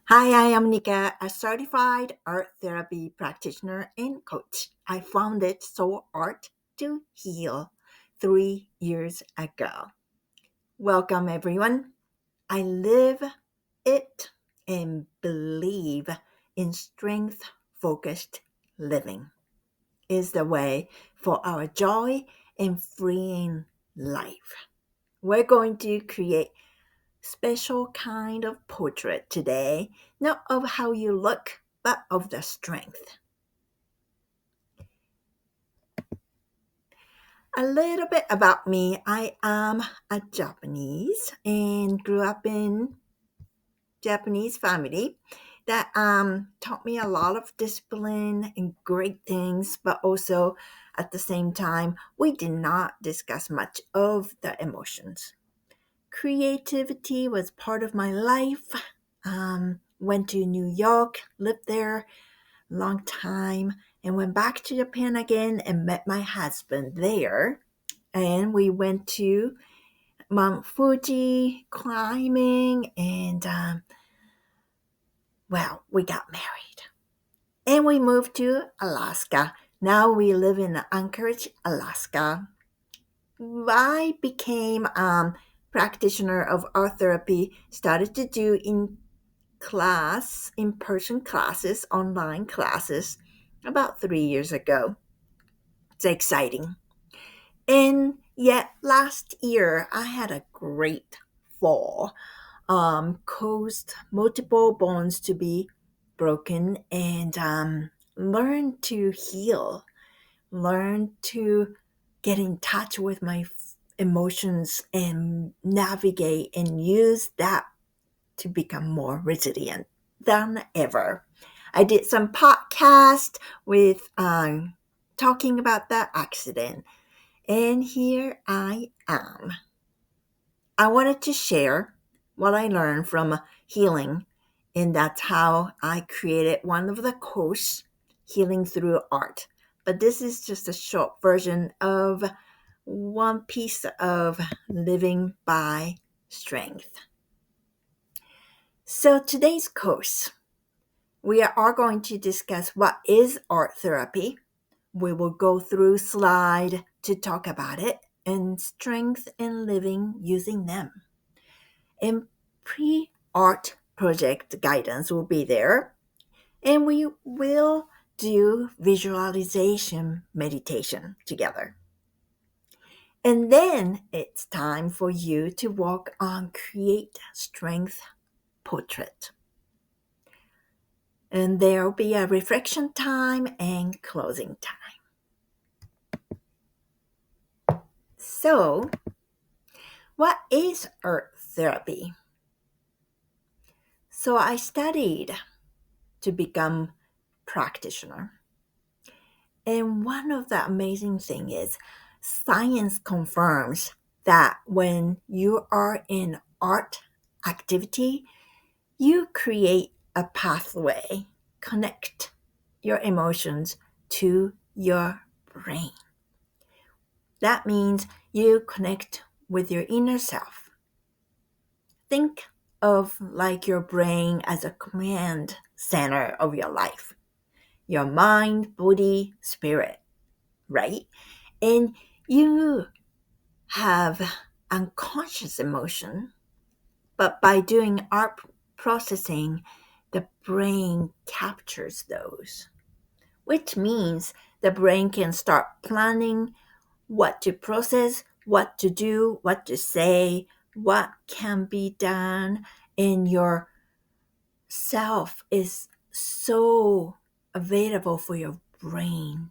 Hi, I am Nika, a certified art therapy practitioner and coach. I founded Soul Art to Heal 3 years ago. Welcome, everyone. I live it and believe in strength focused living is the way for our joy and freeing life. We're going to create special kind of portrait today, not of how you look, but of the strength. A little bit about me. I am a Japanese and grew up in Japanese family that taught me a lot of discipline and great things, but also at the same time, we did not discuss much of the emotions. Creativity was part of my life. Went to New York, lived there a long time, and went back to Japan again and met my husband there. And we went to Mount Fuji climbing, and well, we got married. And we moved to Alaska. Now we live in Anchorage, Alaska. I became practitioner of art therapy, started to do in-person classes, online classes, about 3 years ago. It's exciting. And yet last year I had a great fall. Caused multiple bones to be broken and learned to heal, learned to get in touch with my emotions and navigate and use that to become more resilient than ever. I did some podcast with talking about that accident, and here I am. I wanted to share what I learned from healing, and that's how I created one of the course, Healing Through Art. But this is just a short version of one piece of living by strength. So today's course, we are going to discuss what is art therapy. We will go through slide to talk about it and strength in living using them. And pre-art project guidance will be there. And we will do visualization meditation together. And then it's time for you to work on create strength portrait. And there will be a reflection time and closing time. So, what is art therapy? So I studied to become practitioner. And one of the amazing thing is science confirms that when you are in art activity, you create a pathway, connect your emotions to your brain. That means you connect with your inner self. Think of like your brain as a command center of your life, your mind, body, spirit, right? And you have unconscious emotion, but by doing art processing, the brain captures those, which means the brain can start planning what to process, what to do, what to say, what can be done, and your self is so available for your brain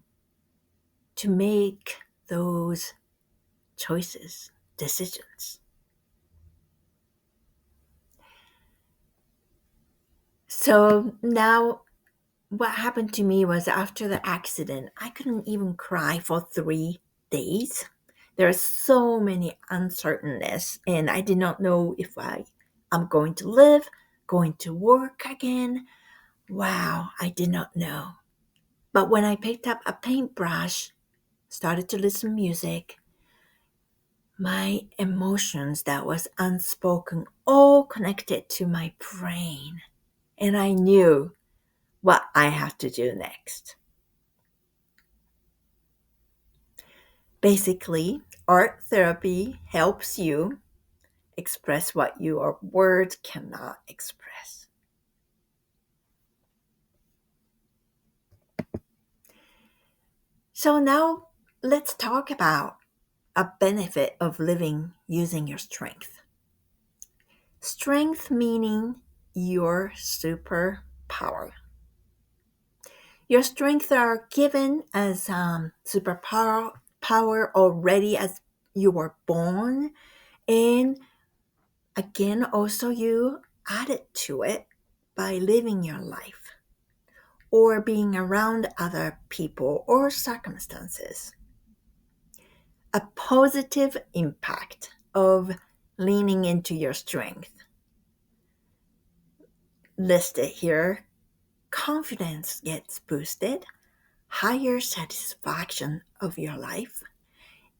to make those choices, decisions. So now, what happened to me was after the accident, I couldn't even cry for 3 days. There are so many uncertainties, and I did not know if I'm going to live, going to work again. Wow, I did not know. But when I picked up a paintbrush, started to listen music, my emotions that was unspoken all connected to my brain and I knew what I had to do next. Basically, art therapy helps you express what your words cannot express. So now let's talk about a benefit of living using your strength. Strength meaning your superpower. Your strengths are given as superpower power already as you were born, and again, also you added to it by living your life or being around other people or circumstances. A positive impact of leaning into your strength. Listed here, confidence gets boosted, higher satisfaction of your life,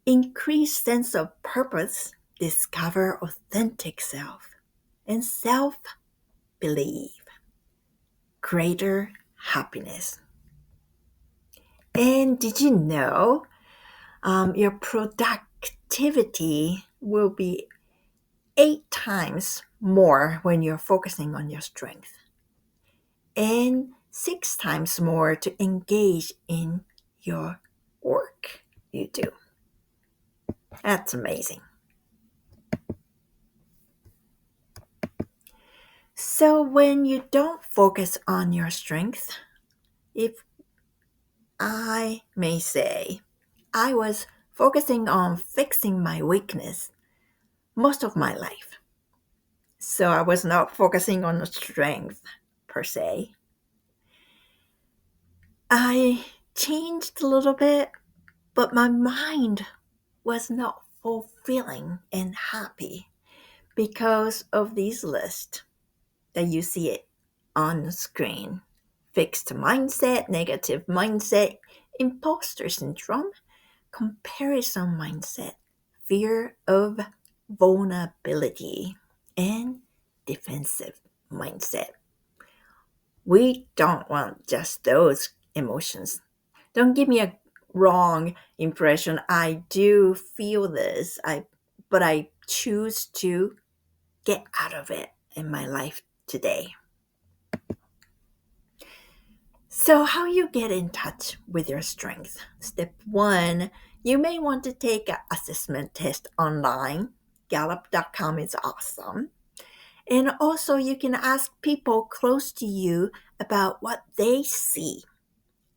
increased sense of purpose, discover authentic self, and self belief, greater happiness. And did you know your productivity will be 8 times more when you're focusing on your strength, and 6 times more to engage in your work you do. That's amazing. So, when you don't focus on your strength, if I may say, I was focusing on fixing my weakness most of my life. So, I was not focusing on the strength per se. I changed a little bit, but my mind was not fulfilling and happy because of these lists that you see it on the screen. Fixed mindset, negative mindset, imposter syndrome, comparison mindset, fear of vulnerability, and defensive mindset. We don't want just those emotions. Don't give me a wrong impression. I do feel this, but I choose to get out of it in my life today. So, how you get in touch with your strength? Step one, you may want to take an assessment test online. Gallup.com is awesome. And also, you can ask people close to you about what they see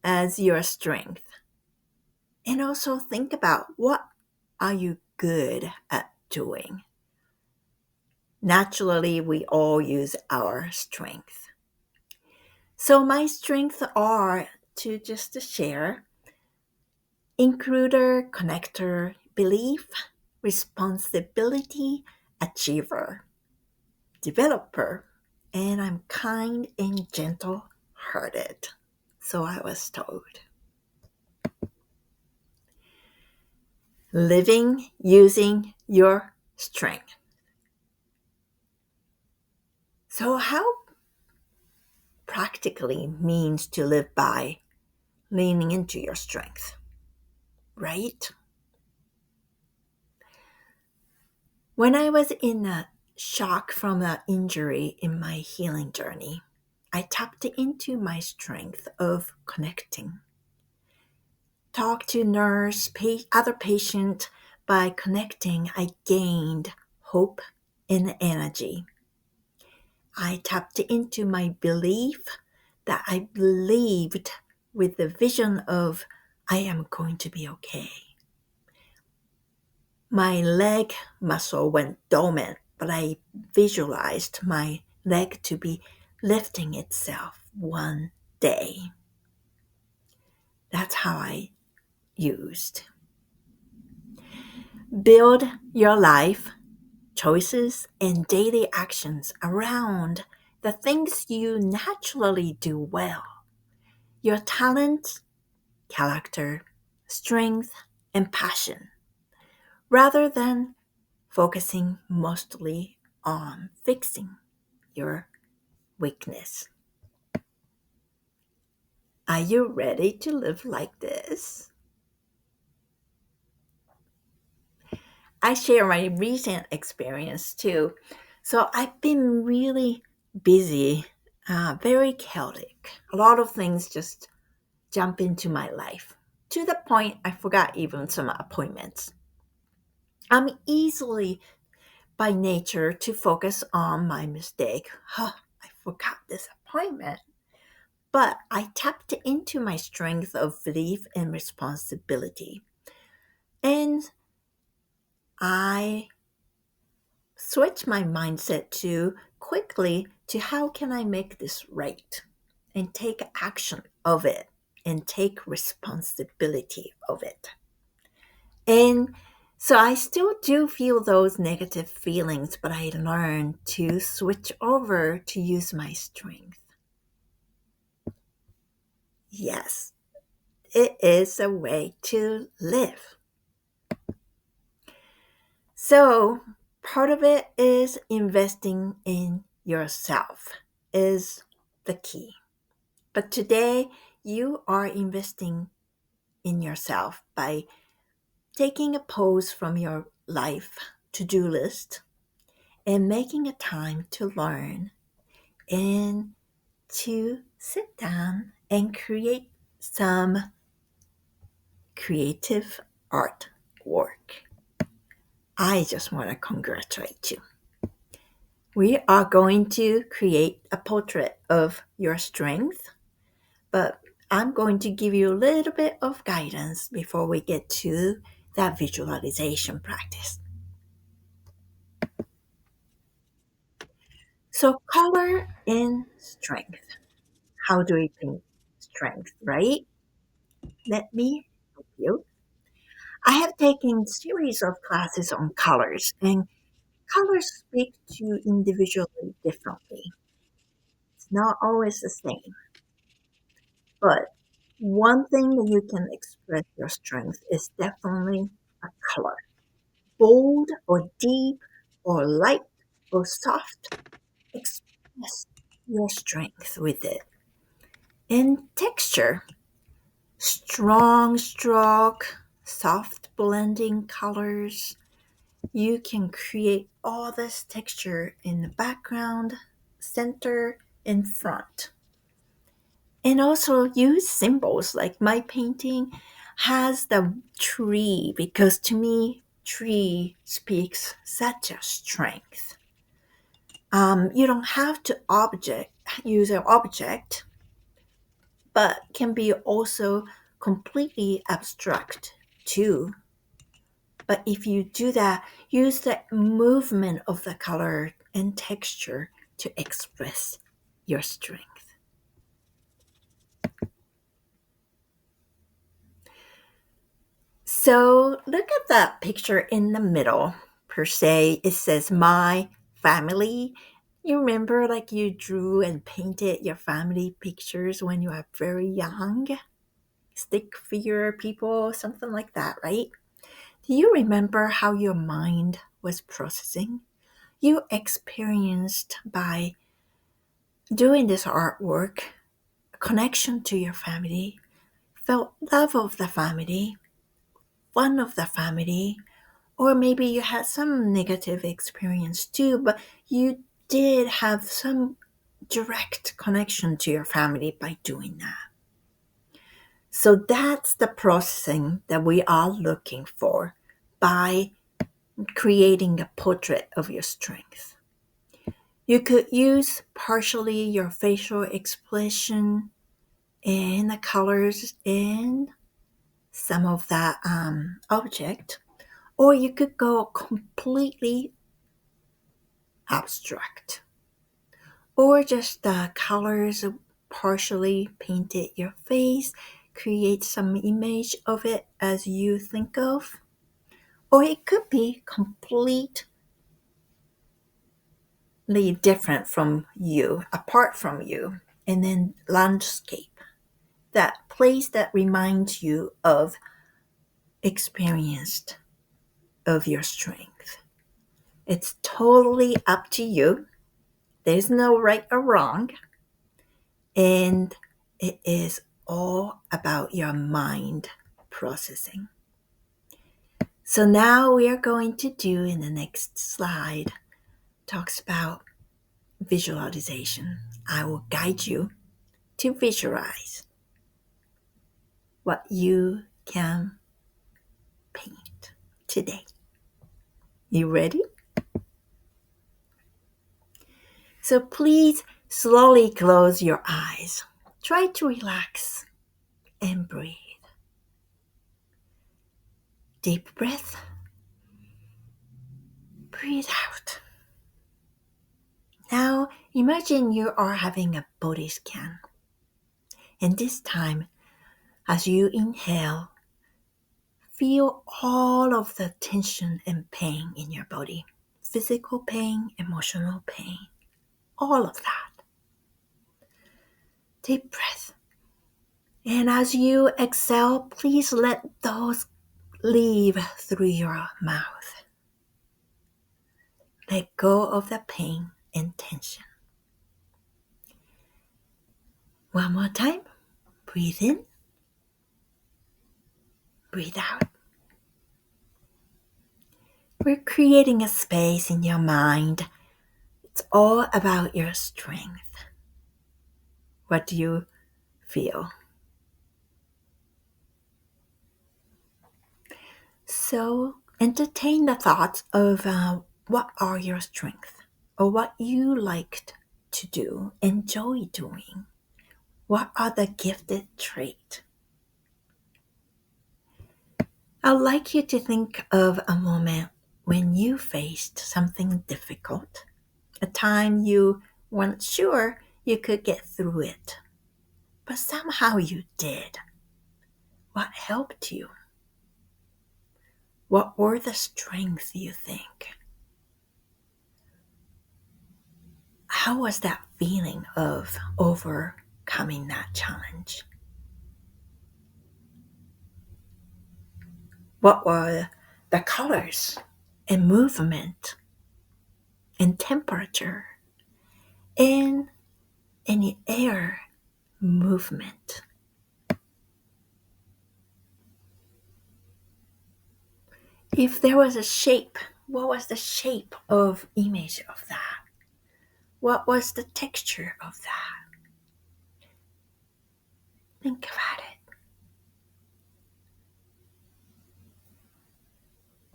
as your strength. And also, think about what are you good at doing? Naturally, we all use our strength. So, my strengths are to share includer, connector, belief, responsibility, achiever, developer, and I'm kind and gentle hearted. So I was told. Living using your strength. So, how practically means to live by leaning into your strength, right? When I was in a shock from an injury in my healing journey, I tapped into my strength of connecting. Talk to nurse, other patient. By connecting, I gained hope and energy. I tapped into my belief that I believed with the vision of I am going to be okay. My leg muscle went dormant, but I visualized my leg to be lifting itself one day. That's how I used. Build your life, choices, and daily actions around the things you naturally do well. Your talent, character, strength, and passion, rather than focusing mostly on fixing your weakness. Are you ready to live like this? I share my recent experience too. So I've been really busy, very chaotic. A lot of things just jump into my life to the point I forgot even some appointments. I'm easily by nature to focus on my mistake. Huh, I forgot this appointment. But I tapped into my strength of belief and responsibility. And I switched my mindset to quickly to how can I make this right and take action of it and take responsibility of it. And so I still do feel those negative feelings, but I learned to switch over to use my strength. Yes, it is a way to live. So part of it is investing in yourself is the key. But today you are investing in yourself by taking a pause from your life to-do list and making a time to learn and to sit down and create some creative artwork. I just want to congratulate you. We are going to create a portrait of your strength, but I'm going to give you a little bit of guidance before we get to that visualization practice. So, color and strength. How do we think strength, right? Let me help you. I have taken series of classes on colors, and colors speak to individually differently. It's not always the same, but one thing that you can express your strength is definitely a color. Bold or deep or light or soft, express your strength with it. In texture, strong stroke, soft blending colors, you can create all this texture in the background, center, and front. And also use symbols like my painting has the tree because to me, tree speaks such a strength. You don't have to use an object, but can be also completely abstract too. But if you do that, use the movement of the color and texture to express your strength. So look at that picture in the middle. Per se, it says my family. You remember like you drew and painted your family pictures when you were very young? Stick figure people, something like that, right? Do you remember how your mind was processing? You experienced by doing this artwork a connection to your family, felt love of the family, fun of the family, or maybe you had some negative experience too, but you did have some direct connection to your family by doing that. So that's the processing that we are looking for by creating a portrait of your strength. You could use partially your facial expression and the colors in some of that object, or you could go completely abstract, or just the colors partially painted your face, create some image of it as you think of, or it could be completely different from you, apart from you, and then landscape, that place that reminds you of experienced of your strength. It's totally up to you. There's no right or wrong. And it is all about your mind processing. So now we are going to do in the next slide talks about visualization. I will guide you to visualize what you can paint today. You ready? So please slowly close your eyes. Try to relax and breathe. Deep breath. Breathe out. Now imagine you are having a body scan. And this time, as you inhale, feel all of the tension and pain in your body. Physical pain, emotional pain, all of that. Deep breath. And as you exhale, please let those leave through your mouth. Let go of the pain and tension. One more time. Breathe in. Breathe out. We're creating a space in your mind. It's all about your strength. What do you feel? So entertain the thoughts of what are your strengths or what you liked to do, enjoy doing. What are the gifted traits? I'd like you to think of a moment when you faced something difficult, a time you weren't sure you could get through it, but somehow you did. What helped you? What were the strengths you think? How was that feeling of overcoming that challenge? What were the colors and movement and temperature and any air movement? If there was a shape, what was the shape of image of that? What was the texture of that? Think about it.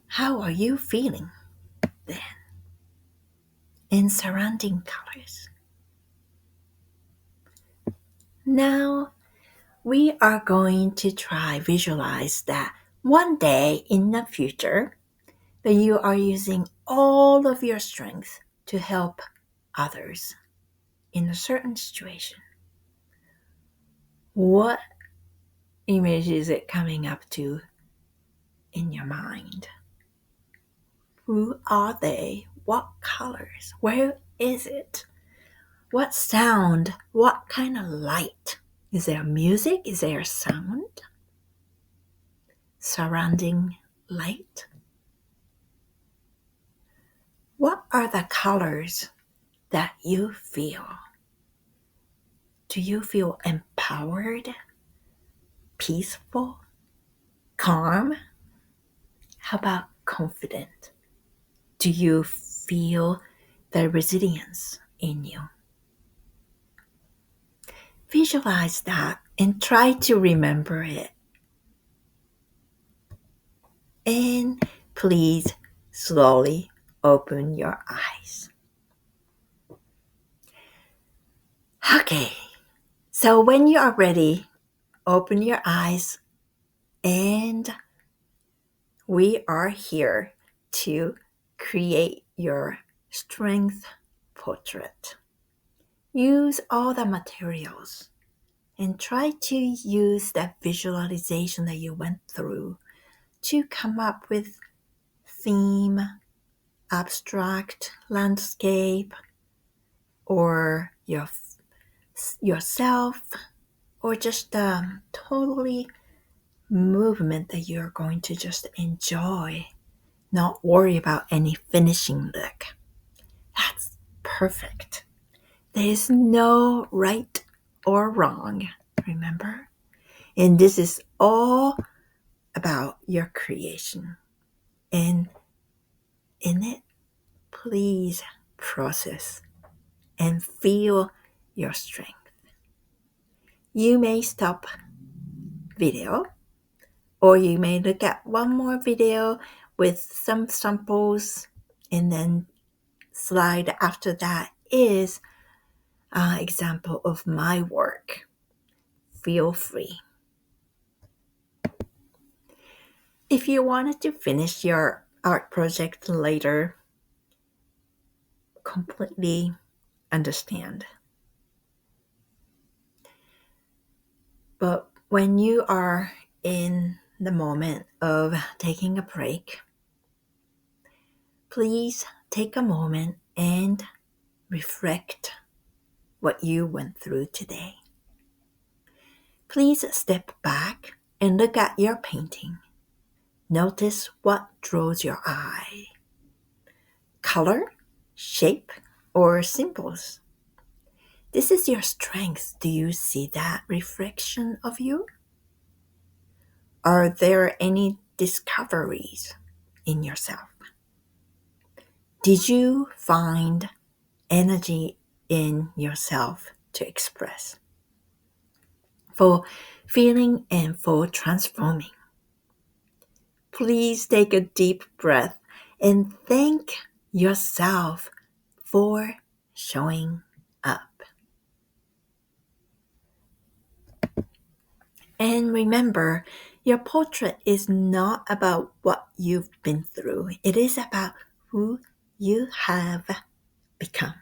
How are you feeling then in surrounding colors? Now we are going to try visualize that one day in the future that you are using all of your strength to help others in a certain situation. What image is it coming up to in your mind? Who are they? What colors? Where is it? What sound? What kind of light? Is there music? Is there sound? Surrounding light? What are the colors that you feel? Do you feel empowered, peaceful, calm? How about confident? Do you feel the resilience in you? Visualize that and try to remember it. And please slowly open your eyes. Okay, so when you are ready, open your eyes and we are here to create your strength portrait. Use all the materials and try to use that visualization that you went through to come up with theme, abstract, landscape, or yourself, or just totally movement that you're going to just enjoy, not worry about any finishing look. That's perfect. There is no right or wrong, remember? And this is all about your creation. And in it, please process and feel your strength. You may stop video, or you may look at one more video with some samples, and then slide after that is an example of my work. Feel free. If you wanted to finish your art project later, completely understand. But when you are in the moment of taking a break, please take a moment and reflect what you went through today. Please step back and look at your painting. Notice what draws your eye. Color, shape, or symbols. This is your strength. Do you see that reflection of you? Are there any discoveries in yourself? Did you find energy in yourself to express? For feeling and for transforming. Please take a deep breath and thank yourself for showing up. And remember, your portrait is not about what you've been through. It is about who you have become.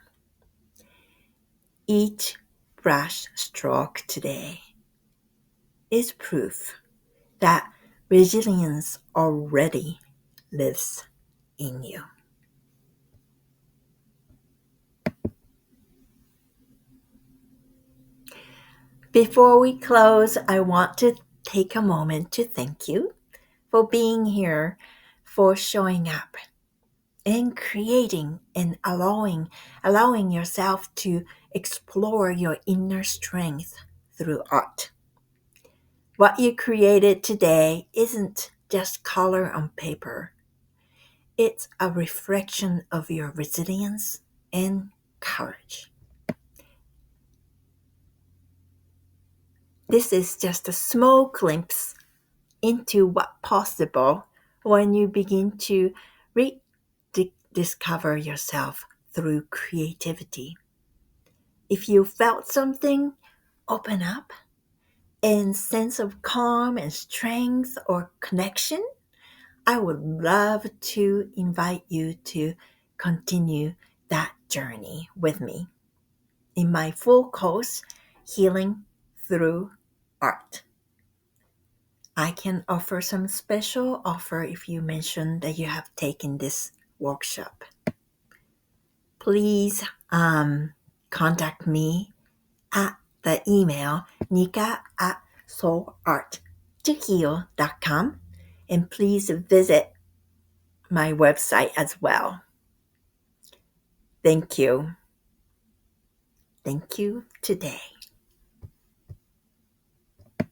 Each brush stroke today is proof that resilience already lives in you. Before we close, I want to take a moment to thank you for being here, for showing up and creating and allowing yourself to explore your inner strength through art. What you created today isn't just color on paper. It's a reflection of your resilience and courage. This is just a small glimpse into what's possible when you begin to rediscover yourself through creativity. If you felt something, open up and sense of calm and strength or connection, I would love to invite you to continue that journey with me in my full course, Healing Through Art. I can offer some special offer if you mention that you have taken this workshop. Please contact me at the email nika@soularttoheal.com, and please visit my website as well. Thank you. Thank you today.